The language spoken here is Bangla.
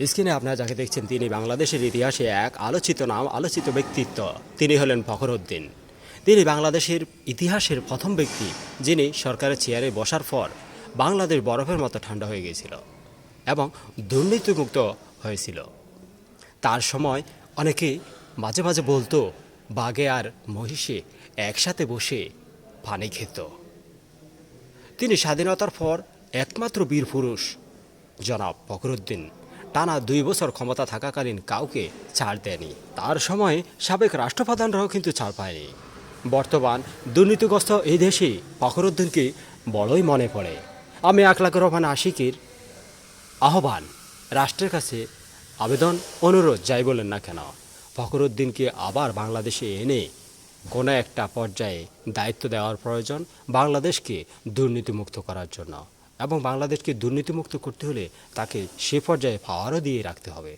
স্ক্রিনে আপনারা যাকে দেখছেন তিনি বাংলাদেশের ইতিহাসে এক আলোচিত নাম, আলোচিত ব্যক্তিত্ব। তিনি হলেন ফখরুদ্দিন। তিনি বাংলাদেশের ইতিহাসের প্রথম ব্যক্তি যিনি সরকারের চেয়ারে বসার পর বাংলাদেশ বরফের মতো ঠান্ডা হয়ে গিয়েছিল এবং দুর্নীতিমুক্ত হয়েছিল। তার সময় অনেকে মাঝে মাঝে বলতো বাঘে আর মহিষে একসাথে বসে পানি খেত। তিনি স্বাধীনতার পর একমাত্র বীর পুরুষ জনাব ফখরুদ্দিন টানা 2 বছর ক্ষমতা থাকাকালীন কাউকে ছাড় দেয়নি। তার সময়ে সাবেক রাষ্ট্রপ্রধানরাও কিন্তু ছাড় পায়নি। বর্তমান দুর্নীতিগ্রস্ত এই দেশে ফখরুদ্দিনকে বড়ই মনে পড়ে। আমি আকলাকুর রহমান আশিকের আহ্বান, রাষ্ট্রের কাছে আবেদন, অনুরোধ যাই বলেন না কেন, ফখরুদ্দিনকে আবার বাংলাদেশে এনে কোনো একটা পর্যায়ে দায়িত্ব দেওয়ার প্রয়োজন বাংলাদেশকে দুর্নীতিমুক্ত করার জন্য। এবং বাংলাদেশকে দুর্নীতিমুক্ত করতে হলে তাকে সে পর্যায়ে পাওয়ারও দিয়ে রাখতে হবে।